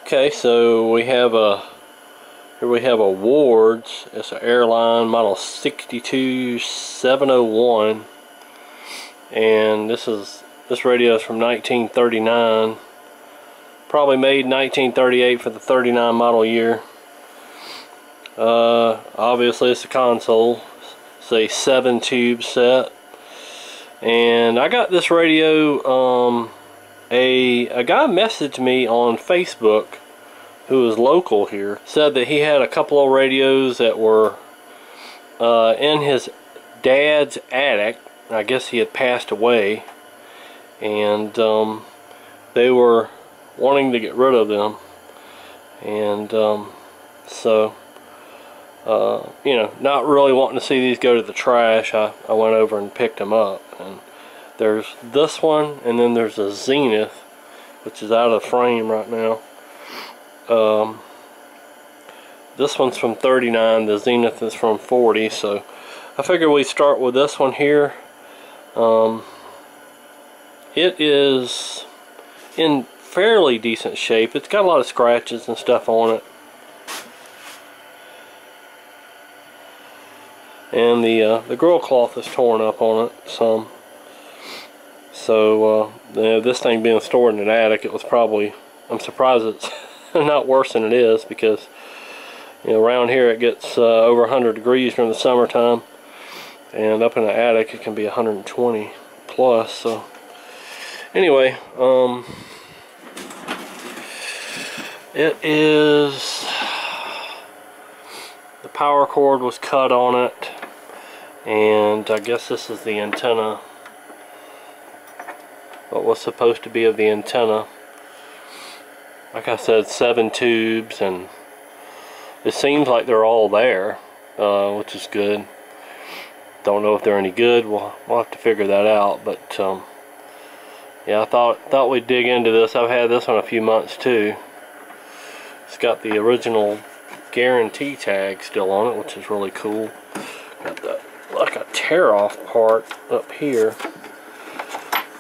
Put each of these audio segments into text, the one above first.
Okay, so we have a Ward's. It's an Airline model 62701, and this radio is from 1939. Probably made in 1938 for the 39 model year. Obviously it's a console. It's a 7-tube set, and I got this radio. A guy messaged me on Facebook who is local here, said that he had a couple of radios that were in his dad's attic. I guess he had passed away, and they were wanting to get rid of them, and so you know, not really wanting to see these go to the trash, I went over and picked them up. And there's this one, and then there's a Zenith, which is out of frame right now. This one's from 39, the Zenith is from 40, so I figured we'd start with this one here. It is in fairly decent shape. It's got a lot of scratches and stuff on it, and the grill cloth is torn up on it some. So you know, this thing being stored in an attic, it was probably, I'm surprised it's not worse than it is, because you know, around here it gets over 100 degrees during the summertime, and up in the attic it can be 120 plus. So anyway, it is, the power cord was cut on it, and I guess this is the antenna, what was supposed to be of the antenna. Like I said, 7 tubes, and it seems like they're all there, which is good. Don't know if they're any good. We'll have to figure that out. But yeah, I thought we'd dig into this. I've had this one a few months too. It's got the original guarantee tag still on it, which is really cool. Got the, like, a tear-off part up here.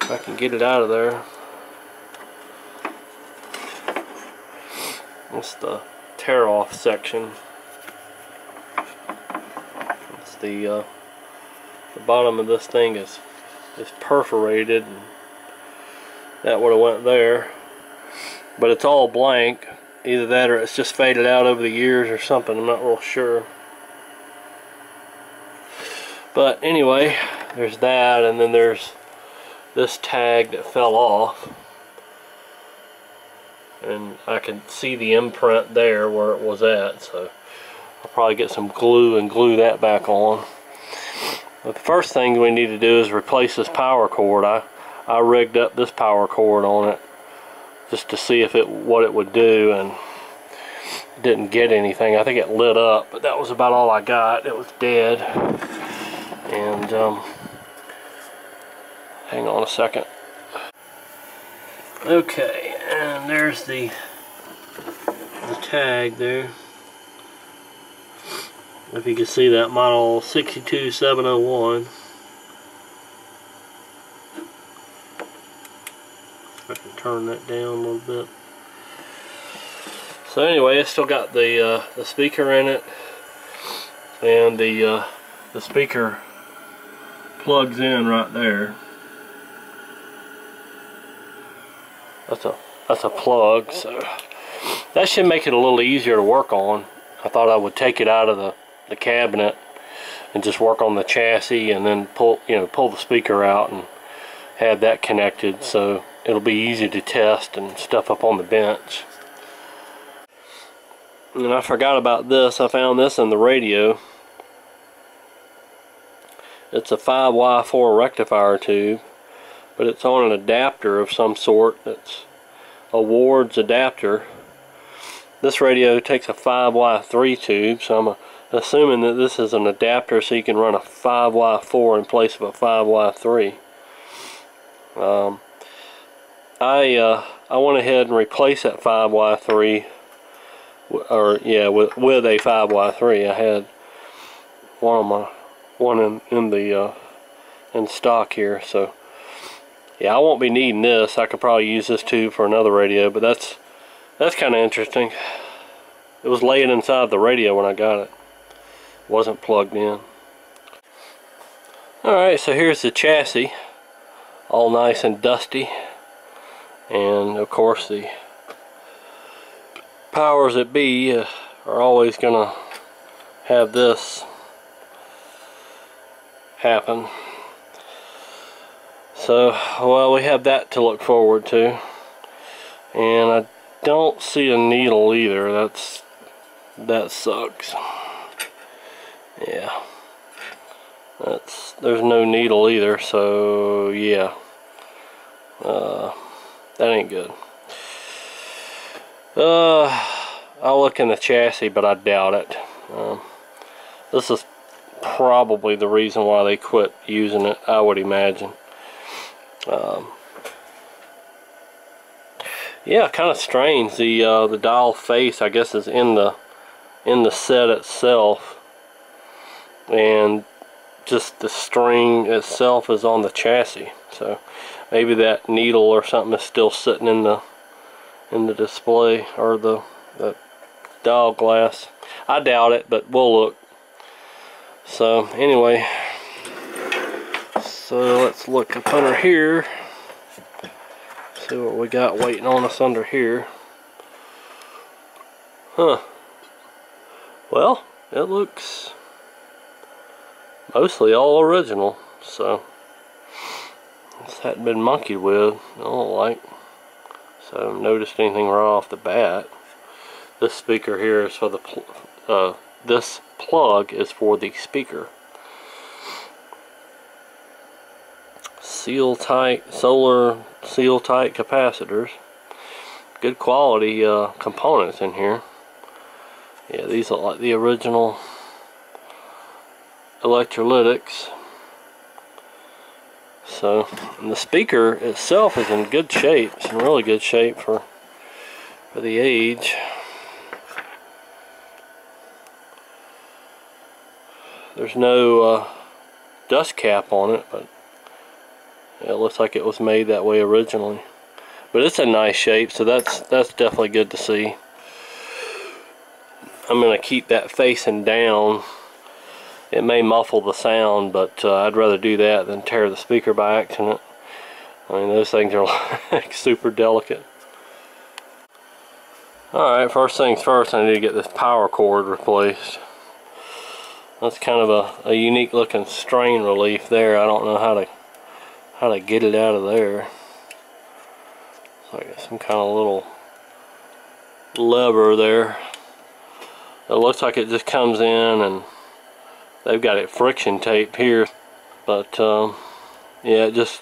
If I can get it out of there. That's the tear-off section. It's the bottom of this thing is perforated, and that would have went there. But it's all blank. Either that or it's just faded out over the years or something. I'm not real sure. But anyway, there's that, and then there's this tag that fell off, and I can see the imprint there where it was at, so I'll probably get some glue and glue that back on. But the first thing we need to do is replace this power cord. I rigged up this power cord on it just to see if what it would do, and didn't get anything. I think it lit up, but that was about all I got. It was dead. And hang on a second. Okay, and there's the tag there. If you can see that, model 62701. If I can turn that down a little bit. So anyway, it's still got the speaker in it, and the speaker plugs in right there. That's a plug, so that should make it a little easier to work on. I thought I would take it out of the cabinet and just work on the chassis, and then pull the speaker out and have that connected, so it'll be easy to test and stuff up on the bench. And I forgot about this. I found this in the radio. It's a 5Y4 rectifier tube, but it's on an adapter of some sort. It's a Ward's adapter. This radio takes a 5Y3 tube, so I'm assuming that this is an adapter so you can run a 5Y4 in place of a 5Y3. I went ahead and replaced that 5Y3, or yeah, with a 5Y3. I had one in stock here, so yeah, I won't be needing this. I could probably use this tube for another radio, but that's That's kind of interesting. It was laying inside the radio when I got it. Wasn't plugged in. Alright, so here's the chassis. All nice and dusty. And of course the powers that be are always gonna have this happen. So, well, we have that to look forward to. And I don't see a needle either. That sucks. Yeah. There's no needle either, so yeah. That ain't good. I'll look in the chassis, but I doubt it. This is probably the reason why they quit using it, I would imagine. Yeah, kind of strange. The dial face, I guess, is in the set itself, and just the string itself is on the chassis. So maybe that needle or something is still sitting in the display, or the dial glass. I doubt it, but we'll look. So anyway, so let's look up under here, see what we got waiting on us under here. Huh. Well, it looks mostly all original, so this hadn't been monkeyed with, I don't like. So I haven't noticed anything right off the bat. This speaker here is for the this plug is for the speaker. Seal tight, solar seal tight capacitors. Good quality components in here. Yeah, these are like the original electrolytics. So, and the speaker itself is in good shape. It's in really good shape for the age. There's no dust cap on it, but it looks like it was made that way originally. But it's a nice shape, so that's definitely good to see. I'm going to keep that facing down. It may muffle the sound, but I'd rather do that than tear the speaker by accident. I mean, those things are like super delicate. Alright, first things first, I need to get this power cord replaced. That's kind of a unique looking strain relief there. I don't know how to get it out of there. It's like some kind of little lever there. It looks like it just comes in, and they've got it friction taped here, but yeah, it just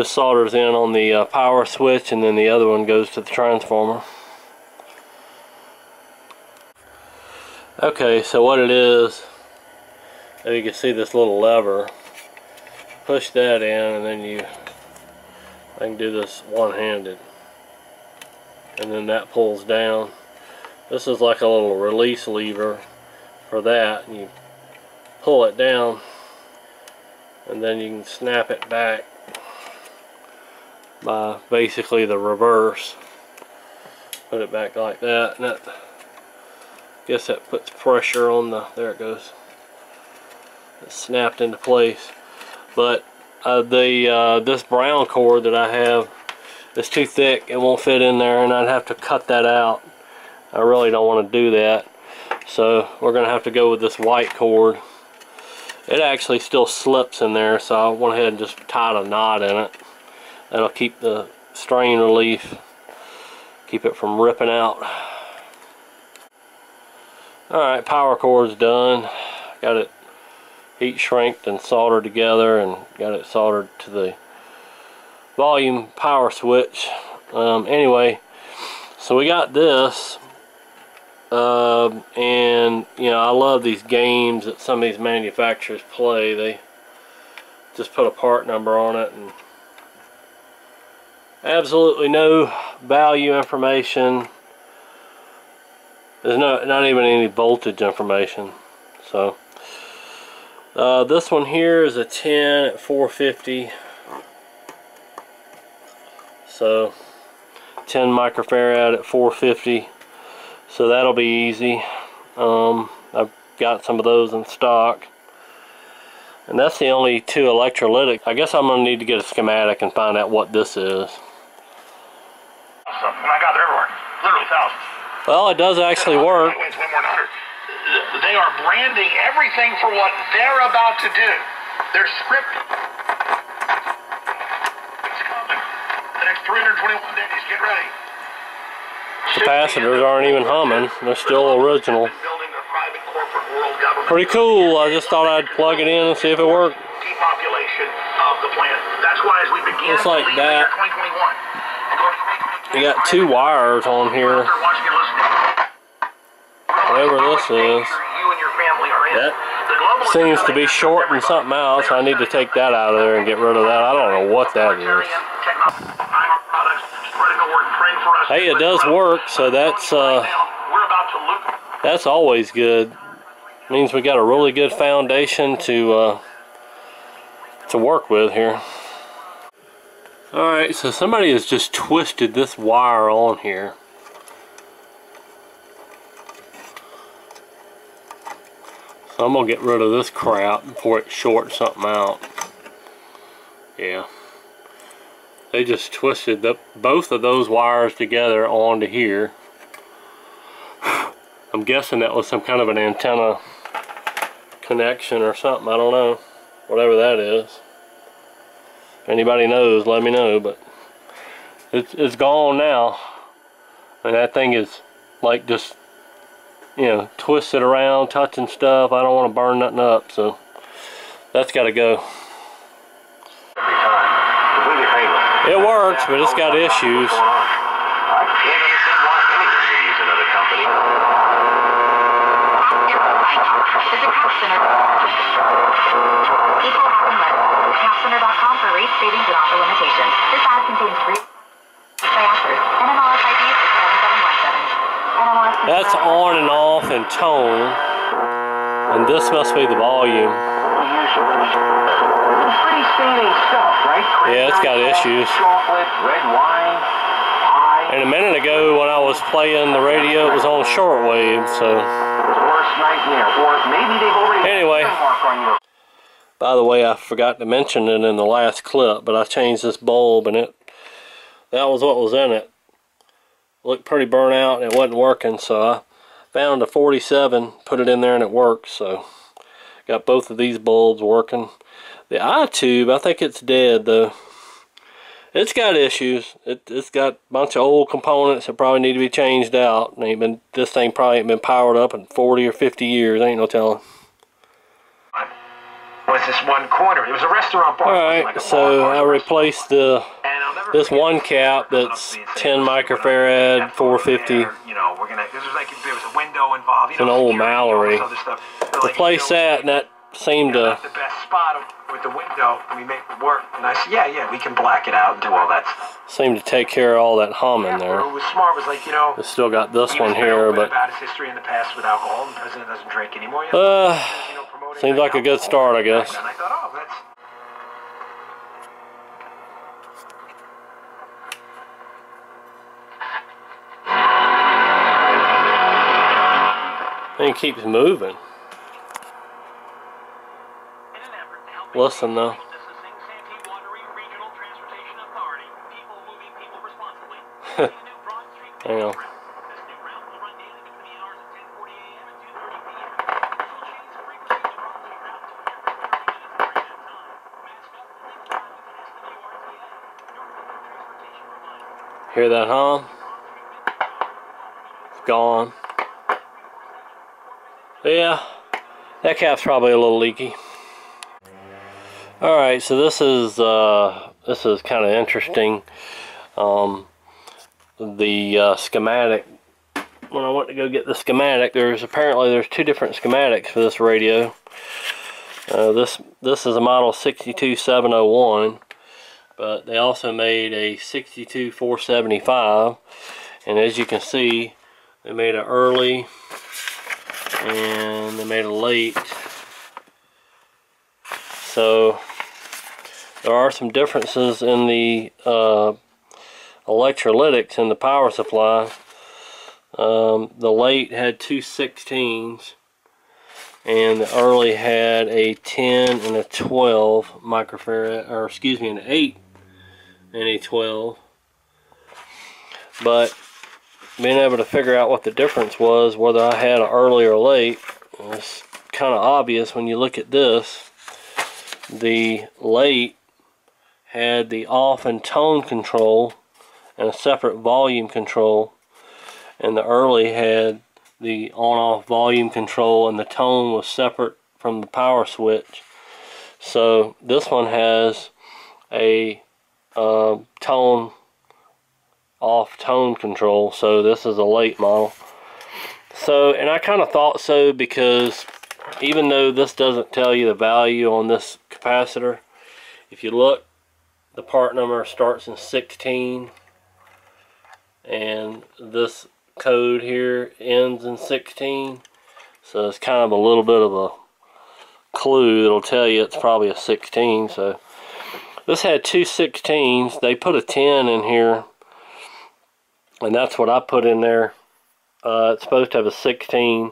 solders in on the power switch, and then the other one goes to the transformer. Okay, so what it is, you can see this little lever. Push that in, and then I can do this one-handed, and then that pulls down. This is like a little release lever for that, and you pull it down, and then you can snap it back by basically the reverse. Put it back like that, and that, I guess that puts pressure on the, there it goes. It's snapped into place. But this brown cord that I have is too thick, it won't fit in there, and I'd have to cut that out. I really don't want to do that, so we're going to have to go with this white cord. It actually still slips in there, so I went ahead and just tied a knot in it. That'll keep the strain relief, keep it from ripping out. Alright, power cord's done. Got it heat shrinked and soldered together, and got it soldered to the volume power switch. Anyway, so we got this. And you know, I love these games that some of these manufacturers play. They just put a part number on it, and absolutely no value information. There's not even any voltage information. So this one here is a 10 at 450. So 10 microfarad at 450, so that'll be easy. I've got some of those in stock, and that's the only two electrolytic. I guess I'm gonna need to get a schematic and find out what this is. Awesome. Oh my God, they're everywhere. Literally thousands. Well, it does actually work. It's way more than 100. They are branding everything for what they're about to do. They're scripting. It's coming. The next 321 days, get ready. Capacitors aren't even humming. They're still original. Pretty cool. I just thought I'd plug it in and see if it worked. Depopulation of the planet. That's why as we begin Looks like that. 2021. You got two wires on here. Whatever this is. That seems to be shorting something out, so I need to take that out of there and get rid of that. I don't know what that is. Hey, it does work, so that's always good. Means we got a really good foundation to work with here. Alright, so somebody has just twisted this wire on here. So I'm gonna get rid of this crap before it shorts something out. Yeah. They just twisted both of those wires together onto here. I'm guessing that was some kind of an antenna connection or something. I don't know. Whatever that is. If anybody knows, let me know. But it's gone now. And that thing is like just, you know, twisted around, touching stuff. I don't want to burn nothing up, so that's got to go. It works, but it's got issues. Capacenter.com for rate savings and offer limitations. This ad contains brief answers. NMLS ID is 7717. That's on and off in tone, and this must be the volume. Pretty standard stuff, right? Yeah, it's got issues. Chocolate, red wine, pie. And a minute ago when I was playing the radio, it was on shortwave, so. Worst nightmare, or maybe they've already anyway, by the way, I forgot to mention it in the last clip, but I changed this bulb and that was what was in it. Looked pretty burnt out and it wasn't working, so I found a 47, put it in there and it works. So got both of these bulbs working. The eye tube, I think it's dead though. It's got issues. It's got a bunch of old components that probably need to be changed out. This thing probably ain't been powered up in 40 or 50 years. Ain't no telling. Was this one corner? It was a restaurant bar. Alright, like so I replaced this one cap that's 10 microfarad, 450. You know, this was like if there was a window involved. It's an old Mallory. Replaced that, and that seemed to. The best spot with the window, and we make it work. And I said, yeah, we can black it out and do all that stuff. Seemed to take care of all that hum in there. It was smart. It was like, you know. It's still got this one here, but. About his history in the past with alcohol, and the president doesn't drink anymore. Seems like a good start, I guess. And I thought, oh, that's. Thing keeps moving. Listen though. Hang on. Hear that hum? It's gone. Yeah, that cap's probably a little leaky. Alright, so this is kind of interesting. The schematic. When I went to go get the schematic, there's two different schematics for this radio. This is a model 62701, but they also made a 62475, and as you can see, they made an early and they made a late. So there are some differences in the electrolytics in the power supply. The late had 2 16s, and the early had a 10 and a 12 microfarad, or excuse me, an 8 and a 12. But being able to figure out what the difference was, whether I had an early or late, was kind of obvious when you look at this. The late had the off and tone control and a separate volume control, and the early had the on-off volume control, and the tone was separate from the power switch. So this one has a tone off tone control, so this is a late model. So, and I kind of thought so, because even though this doesn't tell you the value on this capacitor, if you look, the part number starts in 16, and this code here ends in 16, so it's kind of a little bit of a clue that'll tell you it's probably a 16. So this had 2 16s. They put a 10 in here, and that's what I put in there. It's supposed to have a 16.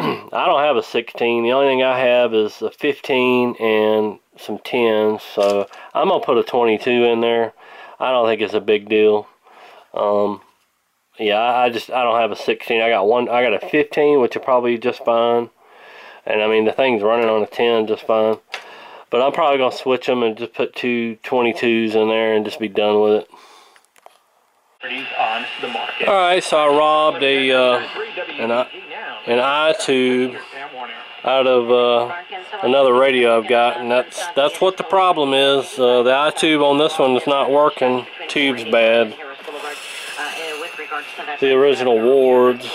I don't have a 16. The only thing I have is a 15 and some 10s, so I'm gonna put a 22 in there. I don't think it's a big deal. Yeah, I don't have a 16. I got a 15, which will probably just fine. And I mean, the thing's running on a 10 just fine. But I'm probably gonna switch them and just put 2 22s in there and just be done with it. On the market. Alright, so I robbed an eye tube out of another radio I've got, and that's what the problem is. The eye tube on this one is not working. Tube's bad. The original Ward's,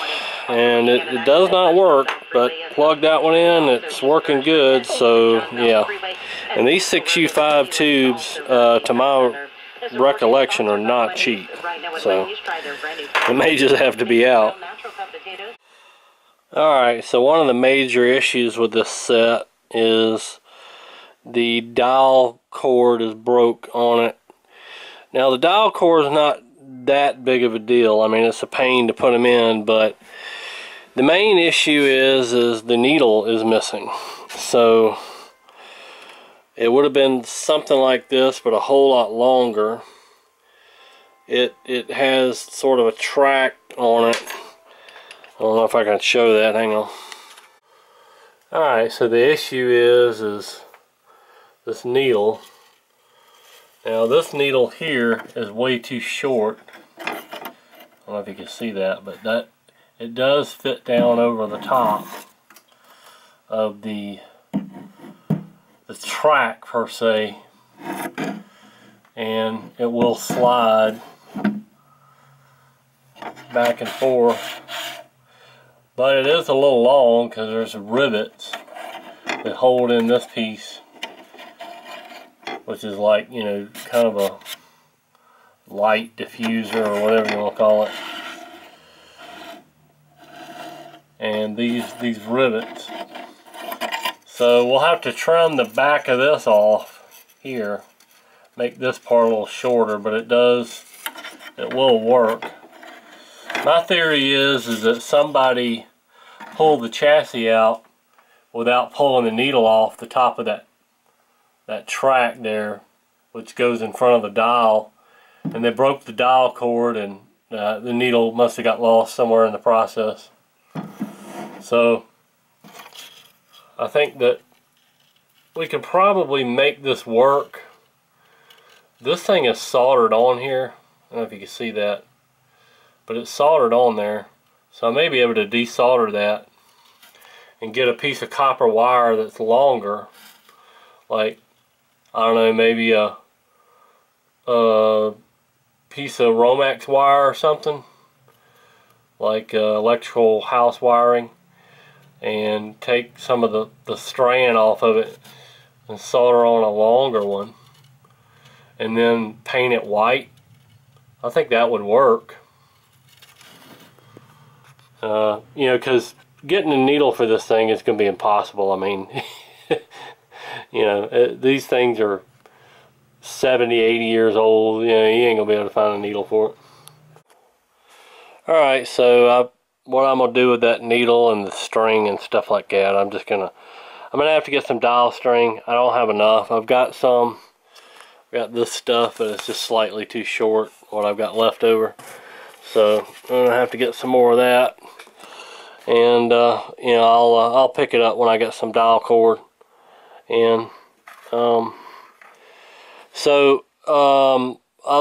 and it does not work, but plug that one in, it's working good. So yeah, and these 6U5 tubes, to my recollection, are not cheap, so it may just have to be out. Alright, so one of the major issues with this set is the dial cord is broke on it. Now the dial cord is not that big of a deal. I mean, it's a pain to put them in, but the main issue is the needle is missing. So it would have been something like this, but a whole lot longer. It has sort of a track on it. I don't know if I can show that. Hang on. Alright, so the issue is this needle. Now this needle here is way too short. I don't know if you can see that, but it does fit down over the top of the track per se, and it will slide back and forth. But it is a little long because there's rivets that hold in this piece, which is like, you know, kind of a light diffuser or whatever you want to call it. And these rivets. So we'll have to trim the back of this off here, make this part a little shorter, but it will work. My theory is that somebody pulled the chassis out without pulling the needle off the top of that track there, which goes in front of the dial, and they broke the dial cord, and the needle must have got lost somewhere in the process. So I think that we can probably make this work. This thing is soldered on here. I don't know if you can see that, but it's soldered on there. So I may be able to desolder that and get a piece of copper wire that's longer, like, I don't know, maybe a piece of Romex wire or something, like electrical house wiring, and take some of the strand off of it and solder on a longer one, and then paint it white. I think that would work. You know, because getting a needle for this thing is going to be impossible. I mean, you know, these things are 70, 80 years old, you know, you ain't gonna be able to find a needle for it. Alright, so what I'm gonna do with that needle and the string and stuff like that, I'm gonna have to get some dial string. I don't have enough. I've got some. Got this stuff, but it's just slightly too short, what I've got left over. So I'm gonna have to get some more of that. And you know, I'll pick it up when I get some dial cord. And I'll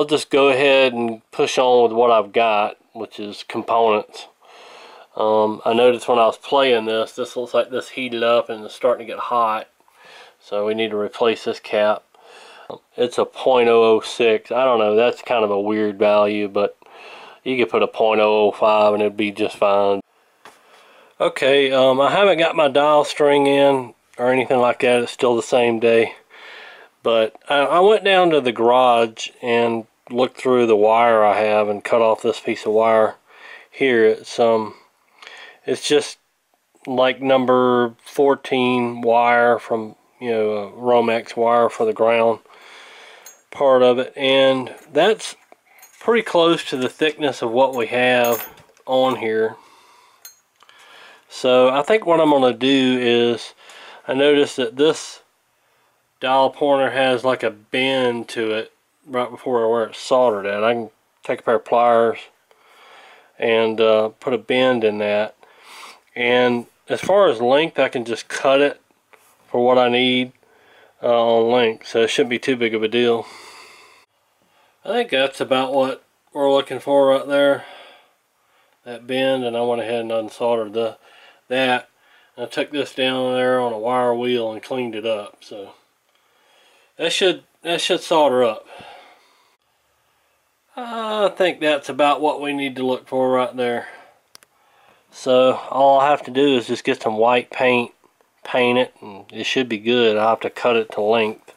just go ahead and push on with what I've got, which is components. I noticed when I was playing this looks like this heated up and it's starting to get hot. So we need to replace this cap. It's a .006. I don't know, that's kind of a weird value, but you could put a .005 and it'd be just fine. Okay, I haven't got my dial string in or anything like that. It's still the same day. But I went down to the garage and looked through the wire I have and cut off this piece of wire here. It's just like number 14 wire from, you know, a Romex wire for the ground part of it, and that's pretty close to the thickness of what we have on here. So I think what I'm going to do is, I noticed that this dial pointer has like a bend to it right before where it's soldered at. I can take a pair of pliers and put a bend in that, and as far as length, I can just cut it for what I need on length, so it shouldn't be too big of a deal. I think that's about what we're looking for right there, that bend, and I went ahead and unsoldered that. And I took this down there on a wire wheel and cleaned it up, so that should solder up. I think that's about what we need to look for right there. So all I have to do is just get some white paint, paint it, and it should be good. I'll have to cut it to length.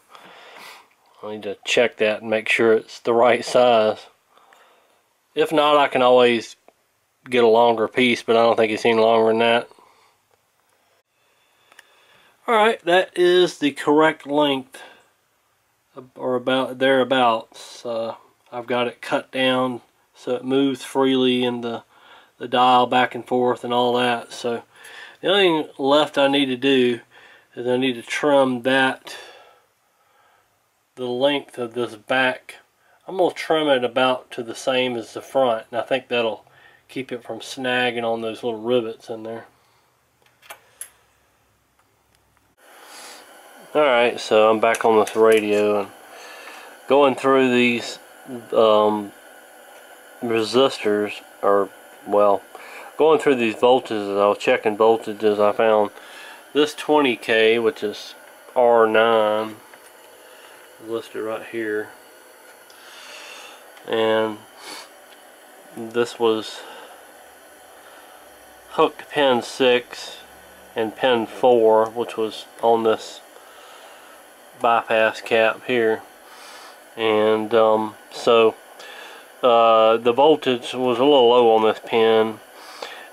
I need to check that and make sure it's the right size. If not, I can always get a longer piece, but I don't think it's any longer than that. Alright, that is the correct length, or about thereabouts. I've got it cut down so it moves freely in the dial back and forth and all that. So the only thing left I need to do is I need to trim that, the length of this back. I'm going to trim it about to the same as the front, and I think that'll keep it from snagging on those little rivets in there. Alright, so I'm back on this radio and going through these resistors, or well, going through these voltages. I was checking voltages. I found this 20K, which is R9, listed right here, and this was hooked to pin 6 and pin 4, which was on this bypass cap here. And so the voltage was a little low on this pin,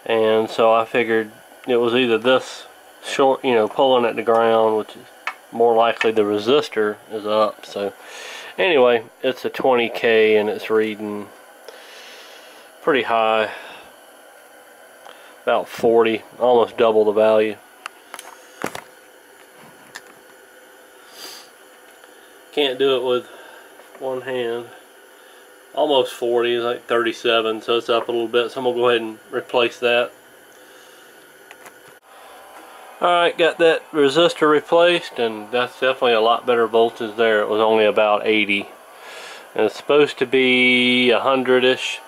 and so I figured it was either this short, you know, pulling at the ground, which is more likely the resistor is up. So anyway, it's a 20K and it's reading pretty high, about 40, almost double the value. Can't do it with one hand. Almost 40, is like 37, so it's up a little bit, so I'm going to go ahead and replace that. Alright, got that resistor replaced, and that's definitely a lot better voltage there. It was only about 80. And it's supposed to be 100-ish.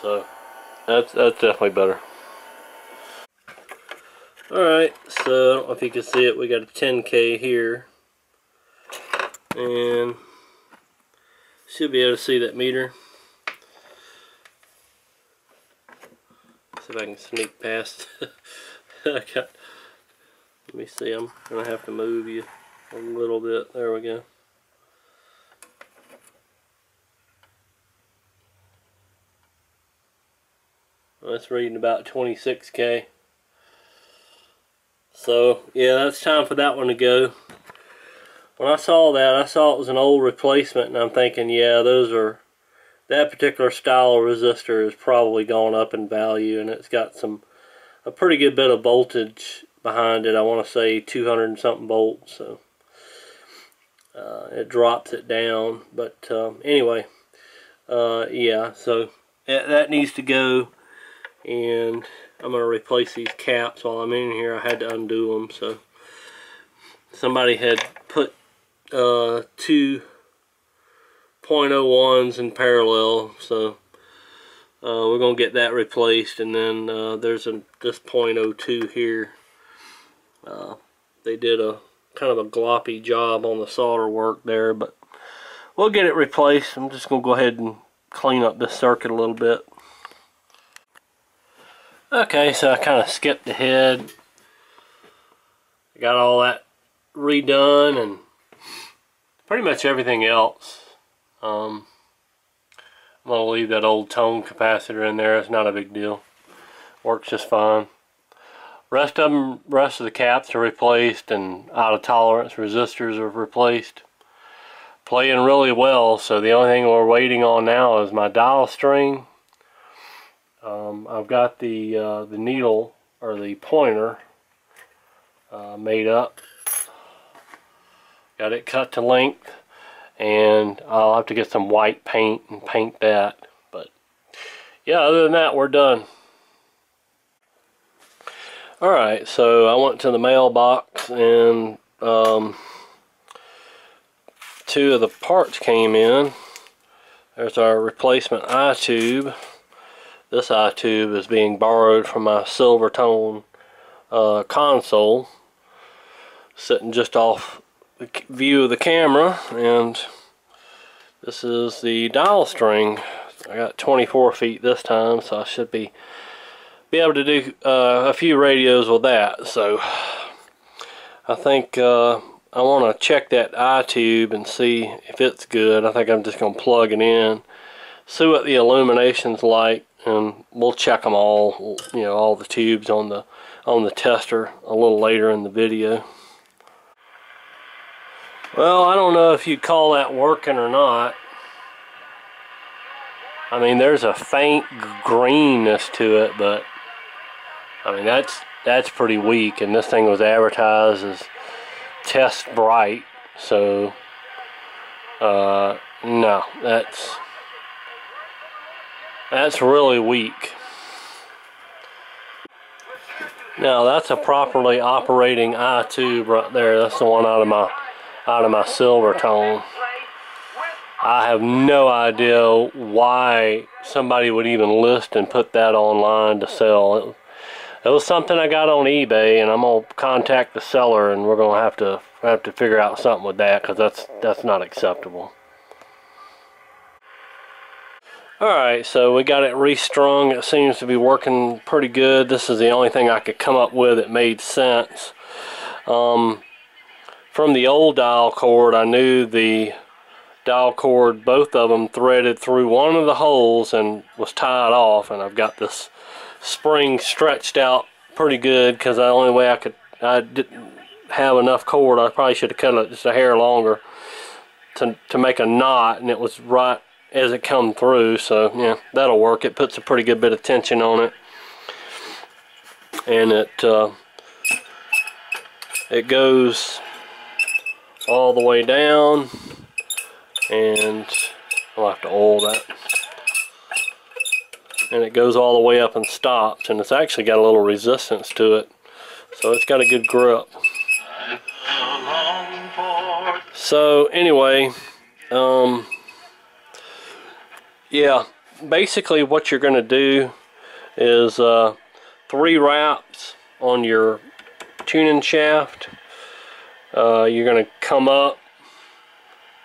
So that's definitely better. Alright, so I don't know if you can see it, we got a 10K here. And should be able to see that meter. See if I can sneak past. Let me see, I'm gonna have to move you a little bit. There we go. Well, it's reading about 26K. So yeah, that's time for that one to go. when I saw that, I saw it was an old replacement, and I'm thinking, yeah, that particular style of resistor is probably gone up in value, and it's got a pretty good bit of voltage behind it. I want to say 200 and something volts, so it drops it down. But anyway, yeah, so that needs to go, and I'm going to replace these caps while I'm in here. I had to undo them, so somebody had put 2.01s in parallel, so we're going to get that replaced. And then there's this 0.02 here. They did a kind of a gloppy job on the solder work there, but we'll get it replaced. I'm just going to go ahead and clean up this circuit a little bit. Okay, so I kind of skipped ahead. I got all that redone and pretty much everything else. I'm going to leave that old tone capacitor in there. It's not a big deal. Works just fine. Rest of the caps are replaced, and out of tolerance resistors are replaced. Playing really well, so the only thing we're waiting on now is my dial string. I've got the needle, or the pointer, made up. Got it cut to length, and I'll have to get some white paint and paint that. But yeah, other than that, we're done. Alright, so I went to the mailbox, and 2 of the parts came in. There's our replacement eye tube. This eye tube is being borrowed from my silver tone console, sitting just off the view of the camera. And this is the dial string. I got 24 feet this time, so I should be able to do a few radios with that. So I think I want to check that eye tube and see if it's good. I think I'm just going to plug it in, see what the illumination's like, and we'll check them all, you know, all the tubes on the tester a little later in the video. Well, I don't know if you'd call that working or not. I mean, there's a faint greenness to it, but I mean, that's pretty weak, and this thing was advertised as test bright, so no, that's really weak. Now that's a properly operating eye tube right there. That's the one out of my silver tone. I have no idea why somebody would even list and put that online to sell. It was something I got on eBay, and I'm gonna contact the seller, and we're gonna have to figure out something with that, because that's not acceptable. Alright, so we got it restrung. It seems to be working pretty good. This is the only thing I could come up with that made sense. From the old dial cord, I knew the dial cord, both of them threaded through one of the holes and was tied off, and I've got this spring stretched out pretty good, because the only way I didn't have enough cord. I probably should have cut it just a hair longer to make a knot, and it was right as it come through. So yeah, that'll work. It puts a pretty good bit of tension on it, and it goes all the way down, and I'll have to oil that, and it goes all the way up and stops, and it's actually got a little resistance to it, so it's got a good grip. So anyway, yeah, basically what you're going to do is 3 wraps on your tuning shaft. You're going to come up,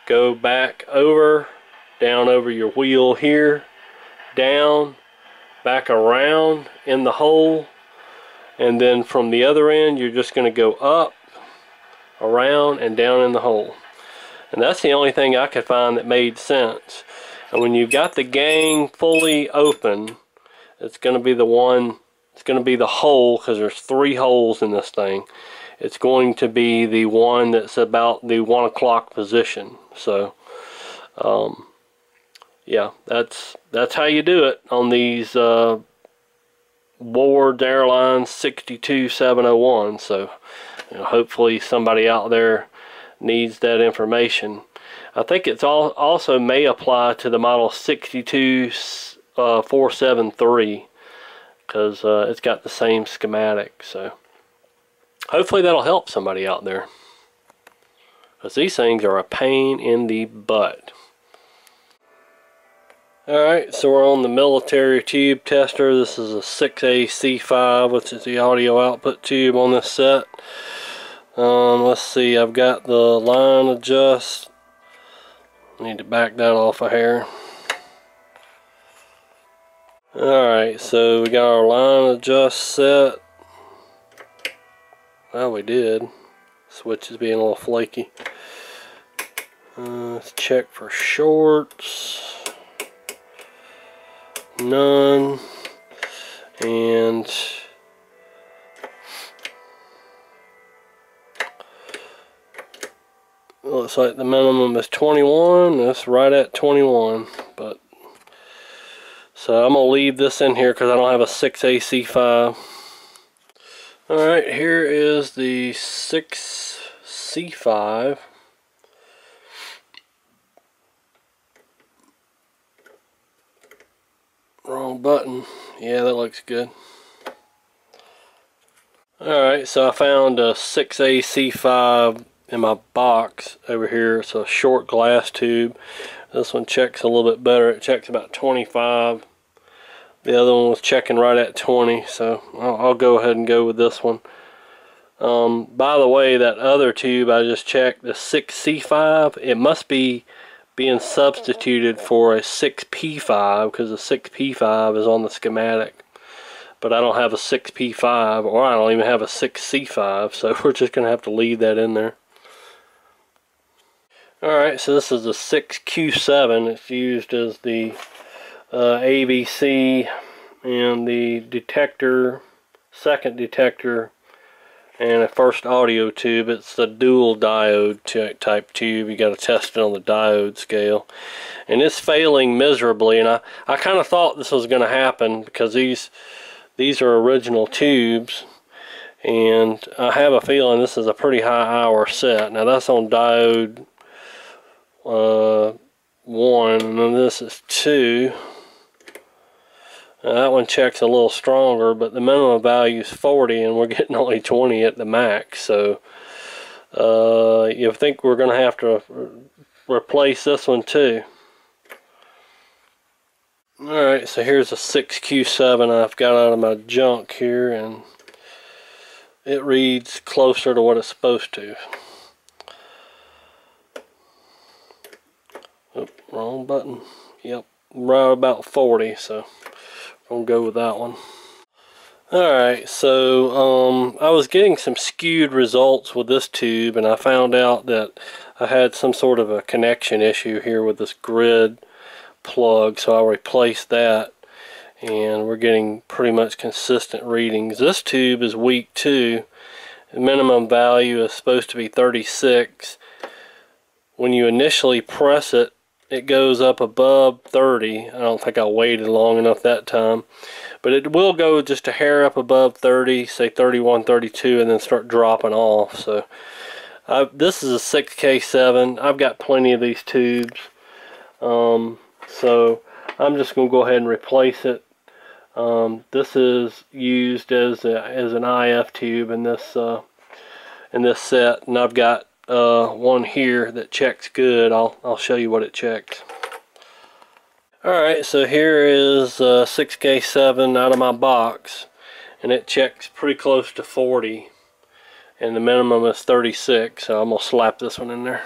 go back over, down over your wheel here, down, back around in the hole, and then from the other end you're just going to go up, around, and down in the hole. And that's the only thing I could find that made sense. And when you've got the gang fully open, it's going to be the hole, because there's 3 holes in this thing. it's going to be the one that's about the 1 o'clock position. So yeah, that's how you do it on these Ward Airline 62701. So hopefully somebody out there needs that information. I think it's also may apply to the model 62473 because it's got the same schematic. So hopefully that'll help somebody out there, because these things are a pain in the butt. Alright, so we're on the military tube tester. This is a 6AC5, which is the audio output tube on this set. Let's see, I've got the line adjust. Need to back that off a hair. Alright, so we got our line adjust set. Well, we did. Switch is being a little flaky. Let's check for shorts. None. And looks like the minimum is 21. That's right at 21. But so I'm gonna leave this in here because I don't have a 6AC5. Alright, here is the 6C5. Wrong button. Yeah, that looks good. Alright, so I found a 6AC5 in my box over here. It's a short glass tube. This one checks a little bit better. It checks about 25. The other one was checking right at 20, so I'll go ahead and go with this one. By the way, that other tube I just checked, the 6C5, it must be being substituted for a 6P5 because the 6P5 is on the schematic. But I don't have a 6P5, or I don't even have a 6C5, so we're just going to have to leave that in there. Alright, so this is a 6Q7. It's used as the AVC and the detector, second detector, and a first audio tube. It's the dual diode type tube. You got to test it on the diode scale, and it's failing miserably. And I kind of thought this was going to happen because these are original tubes, and I have a feeling this is a pretty high hour set. Now that's on diode 1, and then this is 2. That one checks a little stronger, but the minimum value is 40 and we're getting only 20 at the max. So you think we're going to have to replace this one too. Alright, so here's a 6Q7 I've got out of my junk here, and it reads closer to what it's supposed to. Oh, wrong button. Yep, right about 40, so I'll go with that one. Alright, so I was getting some skewed results with this tube, and I found out that I had some sort of a connection issue here with this grid plug, so I'll replace that, and we're getting pretty much consistent readings. This tube is weak too. The minimum value is supposed to be 36. When you initially press it, it goes up above 30. I don't think I waited long enough that time, but it will go just a hair up above 30, say 31, 32, and then start dropping off. So this is a 6K7. I've got plenty of these tubes, so I'm just going to go ahead and replace it. This is used as an IF tube in this set, and I've got one here that checks good. I'll show you what it checks. Alright, so here is 6K7 out of my box, and it checks pretty close to 40, and the minimum is 36, so I'm going to slap this one in there.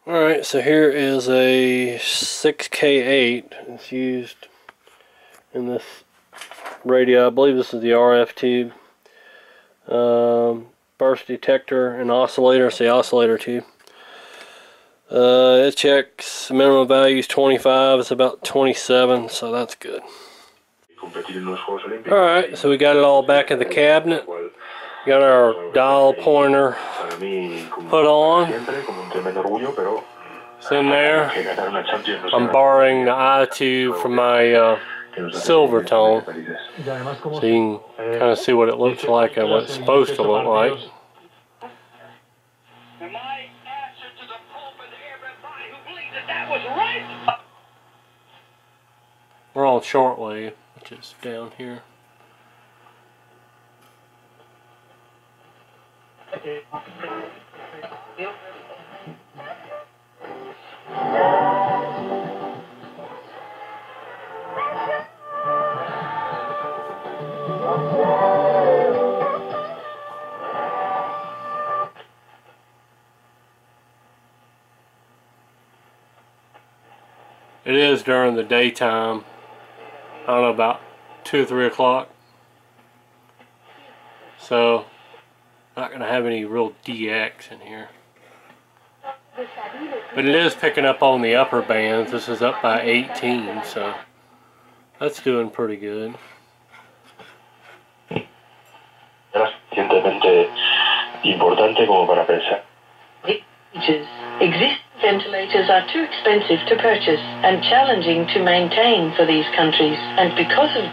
Alright, so here is a 6K8. It's used in this radio. I believe this is the RF tube. Burst detector and oscillator. It's the oscillator tube. It checks, the minimum value is 25. It's about 27, so that's good. Alright, so we got it all back in the cabinet. Got our dial pointer put on. It's in there. I'm borrowing the eye tube from my silver tone, so you can kind of see what it looks like and what it's supposed to look like. We're on shortwave, which is down here. It is during the daytime. I don't know, about 2 or 3 o'clock. So, not going to have any real DX in here. But it is picking up on the upper bands. This is up by 18, so that's doing pretty good. Existing ventilators are too expensive to purchase and challenging to maintain for these countries, and because of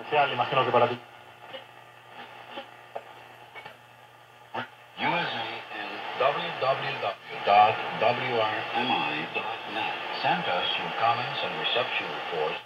www.wrmi.net. Send us your comments and reception reports.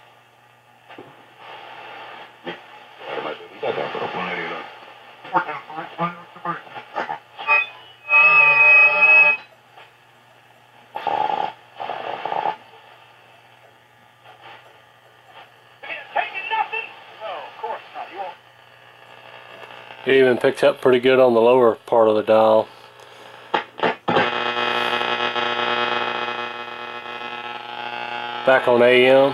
It even picked up pretty good on the lower part of the dial. Back on AM.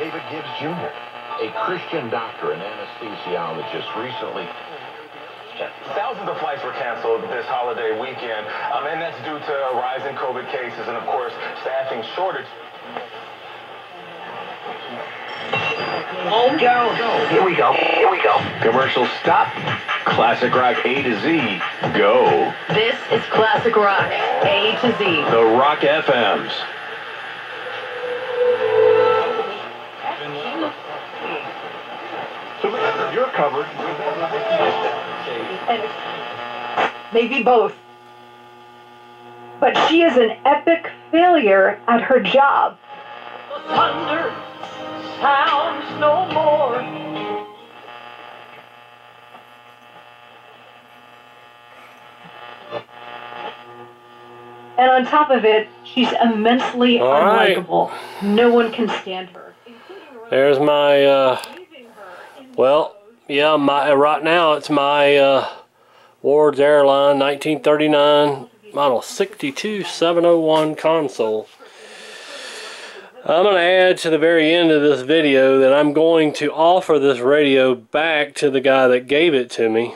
David Gibbs Jr., a Christian doctor and anesthesiologist, recently. Thousands of flights were canceled this holiday weekend, and that's due to a rise in COVID cases and, of course, staffing shortage. Oh, go. Here we go. Here we go. Commercial stop. Classic rock A to Z. Go. This is Classic Rock, A to Z. The Rock FMs. You're covered. Maybe both. But she is an epic failure at her job. The thunder sounds no more. And on top of it, she's immensely unlikable. No one can stand her. There's my, well, yeah, right now it's my Ward's Airline 1939 model 62701 console. I'm going to add to the very end of this video that I'm going to offer this radio back to the guy that gave it to me.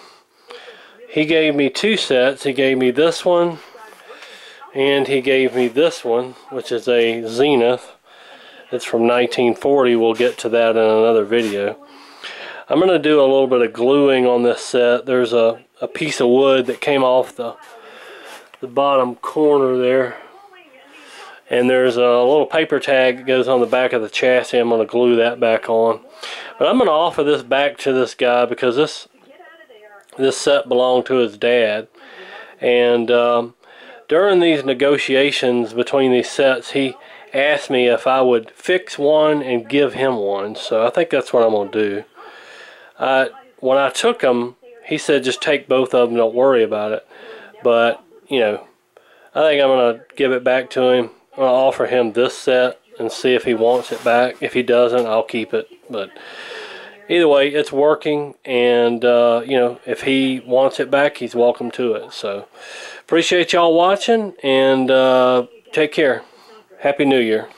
He gave me 2 sets. He gave me this one and he gave me this one, which is a Zenith. It's from 1940. We'll get to that in another video. I'm going to do a little bit of gluing on this set. There's a piece of wood that came off the bottom corner there. And there's a little paper tag that goes on the back of the chassis. I'm going to glue that back on. But I'm going to offer this back to this guy because this set belonged to his dad. And during these negotiations between these sets, he asked me if I would fix one and give him one. So I think that's what I'm going to do. When I took them, he said just take both of them, don't worry about it. But, you know, I think I'm going to give it back to him. I'm going to offer him this set and see if he wants it back. If he doesn't, I'll keep it. But either way, it's working. And, you know, if he wants it back, he's welcome to it. So appreciate y'all watching and take care. Happy New Year.